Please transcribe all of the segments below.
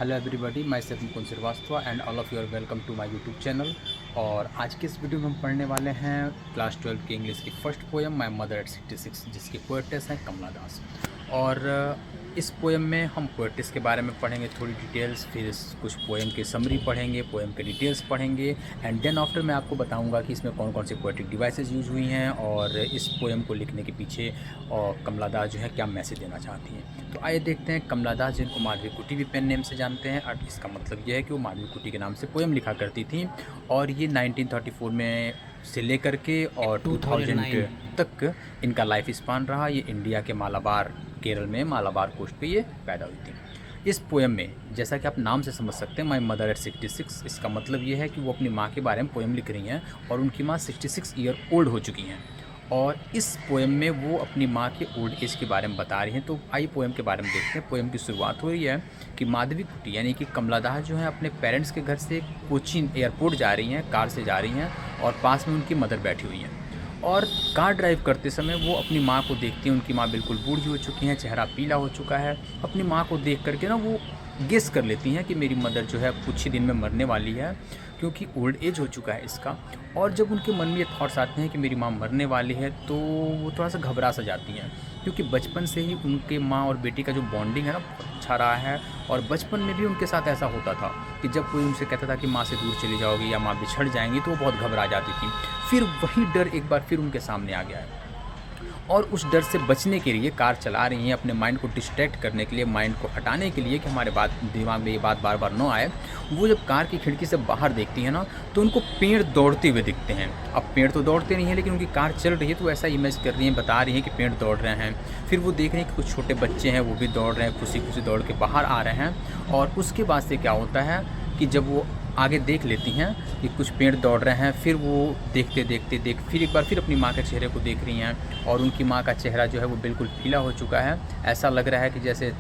Hello everybody, myself Mukund Shrivastava and all of you are welcome to my YouTube channel. और आज के इस video में हम पढ़ने वाले हैं क्लास 12 की इंग्लिश की first poem my mother eight 66, जिसकी पोएटेस हैं कमला दास। और इस पोएम में हम पोएटिस के बारे में पढ़ेंगे थोड़ी डिटेल्स, फिर कुछ पोएम की समरी पढ़ेंगे, पोएम के डिटेल्स पढ़ेंगे एंड देन आफ्टर मैं आपको बताऊंगा कि इसमें कौन कौन सी पोएटिक डिवाइसेस यूज़ हुई हैं और इस पोएम को लिखने के पीछे और कमला दास जो है क्या मैसेज देना चाहती हैं। तो आइए देखते हैं कमला दास, जिनको माधवी कुटी भी पेन नेम से जानते हैं। और इसका मतलब यह है कि वो माधवी कुटी के नाम से पोएम लिखा करती थी और ये 1934 में से लेकर के और 2000 तक इनका लाइफ स्पान रहा। ये इंडिया के मालाबार, केरल में मालाबार कोस्ट पे ये पैदा हुई थी। इस पोएम में जैसा कि आप नाम से समझ सकते हैं माई मदर एट 66, इसका मतलब ये है कि वो अपनी माँ के बारे में पोएम लिख रही हैं और उनकी माँ 66 ईयर ओल्ड हो चुकी हैं और इस पोएम में वो अपनी माँ के ओल्ड एज के बारे में बता रही हैं। तो आइए पोएम के बारे में देखते हैं। पोएम की शुरुआत हो रही है कि माधवी कुटी यानी कि कमला दास जो है अपने पेरेंट्स के घर से कोचीन एयरपोर्ट जा रही हैं, कार से जा रही हैं और पास में उनकी मदर बैठी हुई हैं। और कार ड्राइव करते समय वो अपनी माँ को देखती हैं। उनकी माँ बिल्कुल बूढ़ी हो चुकी हैं, चेहरा पीला हो चुका है। अपनी माँ को देख करके ना वो गेस कर लेती हैं कि मेरी मदर जो है कुछ ही दिन में मरने वाली है, क्योंकि ओल्ड एज हो चुका है इसका। और जब उनके मन में ये थॉट्स आते हैं कि मेरी माँ मरने वाली है तो वो थोड़ा सा घबरा सा जाती हैं, क्योंकि बचपन से ही उनके माँ और बेटी का जो बॉन्डिंग है ना बहुत अच्छा रहा है। और बचपन में भी उनके साथ ऐसा होता था कि जब कोई उनसे कहता था कि माँ से दूर चली जाओगी या माँ बिछड़ जाएंगी तो वो बहुत घबरा जाती थी। फिर वही डर एक बार फिर उनके सामने आ गया है और उस डर से बचने के लिए कार चला रही हैं, अपने माइंड को डिस्ट्रैक्ट करने के लिए, माइंड को हटाने के लिए कि हमारे दिमाग में ये बात बार बार ना आए। वो जब कार की खिड़की से बाहर देखती है ना तो उनको पेड़ दौड़ते हुए दिखते हैं। अब पेड़ तो दौड़ते नहीं हैं लेकिन उनकी कार चल रही है तो ऐसा इमेज कर रही हैं, बता रही हैं कि पेड़ दौड़ रहे हैं। फिर वो देख रही हैं कि कुछ छोटे बच्चे हैं वो भी दौड़ रहे हैं, खुशी खुशी दौड़ के बाहर आ रहे हैं। और उसके बाद से क्या होता है कि जब वो आगे देख लेती हैं कि कुछ पेड़ दौड़ रहे हैं, फिर वो देखते फिर एक बार फिर अपनी माँ के चेहरे को देख रही हैं और उनकी माँ का चेहरा जो है वो बिल्कुल पीला हो चुका है। ऐसा लग रहा है कि जैसे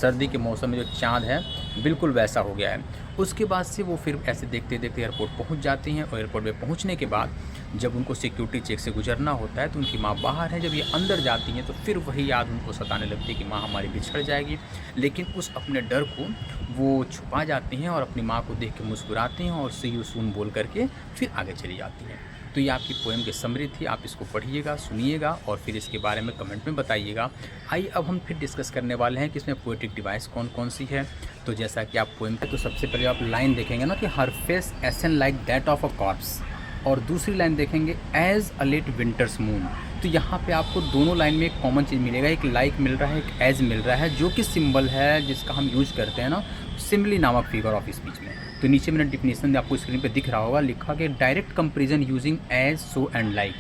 सर्दी के मौसम में जो चाँद है बिल्कुल वैसा हो गया है। उसके बाद से वो फिर ऐसे देखते एयरपोर्ट पहुंच जाती हैं और एयरपोर्ट में पहुंचने के बाद जब उनको सिक्योरिटी चेक से गुजरना होता है तो उनकी माँ बाहर है। जब ये अंदर जाती हैं तो फिर वही याद उनको सताने लगती है कि माँ हमारी बिछड़ जाएगी, लेकिन उस अपने डर को वो छुपा जाती हैं और अपनी माँ को देख के मुस्कुराती हैं और सी यू सून बोल करके फिर आगे चली जाती हैं। तो ये आपकी पोएम की समरी थी। आप इसको पढ़िएगा, सुनिएगा और फिर इसके बारे में कमेंट में बताइएगा। आइए अब हम फिर डिस्कस करने वाले हैं कि इसमें पोएटिक डिवाइस कौन कौन सी है। तो जैसा कि आप पोएम पे तो सबसे पहले आप लाइन देखेंगे ना कि her face ashen like that of a corpse, और दूसरी लाइन देखेंगे as a late winter's moon. तो यहाँ पे आपको दोनों लाइन में एक कॉमन चीज़ मिलेगा, एक लाइक मिल रहा है, एक एज मिल रहा है, जो कि सिंबल है जिसका हम यूज करते हैं ना सिमिली नामक फिगर ऑफ स्पीच में। तो नीचे मैंने डिफिनेशन आपको स्क्रीन पे दिख रहा होगा, लिखा कि direct comparison using as, so and like.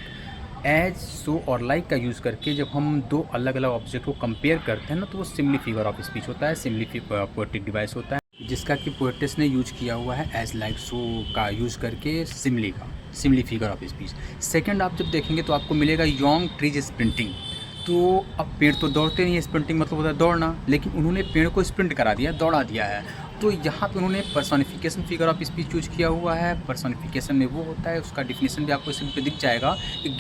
As, so और लाइक का यूज़ करके जब हम दो अलग अलग ऑब्जेक्ट को कंपेयर करते हैं ना तो वो सिमिली फिगर ऑफ स्पीच होता है, सिमिली पोएटिक डिवाइस होता है, जिसका कि पोएटिस ने यूज किया हुआ है एज, लाइक, सो का यूज़ करके सिमिली का, simile figure of speech. Second आप जब देखेंगे तो आपको मिलेगा यॉन्ग ट्रीज स्प्रिंटिंग। तो अब पेड़ तो दौड़ते नहीं है, स्प्रिंटिंग मतलब होता है दौड़ना, लेकिन उन्होंने पेड़ को स्प्रिंट करा दिया, दौड़ा दिया है। तो यहाँ पे उन्होंने personification figure of speech use किया हुआ है। पर्सोनिफिकेशन में वो होता है, उसका डिफिनेशन भी आपको इसमें पे दिख जाएगा,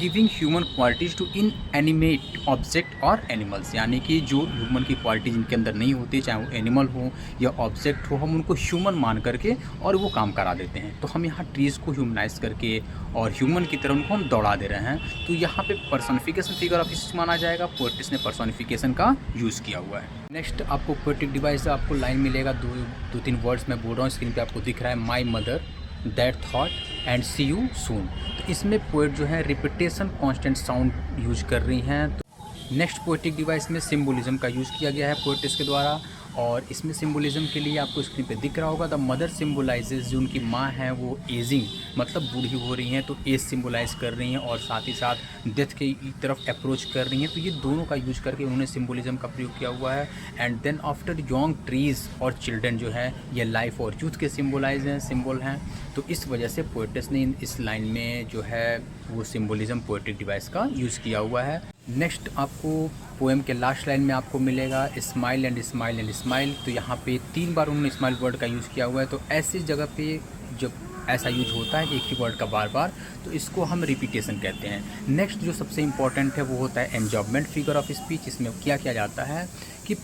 giving human qualities to inanimate object और एनिमल्स, यानी कि जो ह्यूमन की क्वालिटी जिनके अंदर नहीं होती, चाहे वो एनिमल हो या ऑब्जेक्ट हो, हम उनको ह्यूमन मान करके और वो काम करा देते हैं। तो हम यहाँ ट्रीज़ को ह्यूमनाइज करके और ह्यूमन की तरह उनको हम दौड़ा दे रहे हैं। तो यहाँ पे पर्सोनिफिकेशन फिगर ऑफ स्पीच माना जाएगा, पोएटिस ने पर्सोनिफिकेशन का यूज़ किया हुआ है। नेक्स्ट आपको पोएटिक डिवाइस आपको लाइन मिलेगा, दो तीन वर्ड्स मैं बोल रहा हूँ, स्क्रीन पे आपको दिख रहा है, my mother, that thought and see you soon. तो इसमें पोएट जो है रिपीटेशन कांस्टेंट साउंड यूज कर रही हैं। तो नेक्स्ट पोएटिक डिवाइस में सिम्बोलिज्म का यूज़ किया गया है पोएटिस के द्वारा, और इसमें सिम्बोलिज्म के लिए आपको स्क्रीन पे दिख रहा होगा, द मदर सिम्बोलाइजेज, जो उनकी माँ है वो एजिंग मतलब बूढ़ी हो रही हैं तो एज सिम्बोलाइज कर रही हैं और साथ ही साथ डेथ की तरफ अप्रोच कर रही हैं। तो ये दोनों का यूज करके उन्होंने सिम्बोलिज्म का प्रयोग किया हुआ है। And then after young trees और चिल्ड्रन जो है ये लाइफ और यूथ के सिम्बोलाइज हैं, सिम्बल हैं। तो इस वजह से पोएटिस ने इस लाइन में जो है वो सिम्बोलिज्म पोएटिक डिवाइस का यूज़ किया हुआ है। नेक्स्ट आपको पोएम के लास्ट लाइन में आपको मिलेगा smile and smile and smile. तो यहाँ पे 3 बार उन्होंने स्माइल वर्ड का यूज़ किया हुआ है। तो ऐसी जगह पे जब ऐसा यूज होता है एक ही वर्ड का बार बार, तो इसको हम रिपीटेशन कहते हैं। नेक्स्ट जो सबसे इम्पॉर्टेंट है वो होता है एन्जॉयमेंट फिगर ऑफ स्पीच। इसमें क्या किया जाता है कि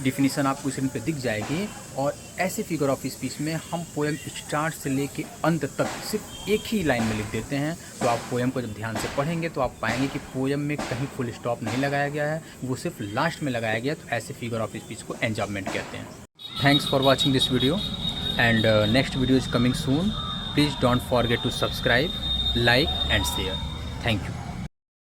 डिफिनीसन आपको स्क्रीन पे दिख जाएगी। और ऐसे फिगर ऑफ स्पीच में हम पोएम स्टार्ट से लेके अंत तक सिर्फ एक ही लाइन में लिख देते हैं। तो आप पोएम को जब ध्यान से पढ़ेंगे तो आप पाएंगे कि पोएम में कहीं फुल स्टॉप नहीं लगाया गया है, वो सिर्फ लास्ट में लगाया गया। तो ऐसे फिगर ऑफ स्पीच को एंजॉयमेंट कहते हैं। Thanks for watching this video and next video is coming soon. Please don't forget to subscribe, like and share. Thank you.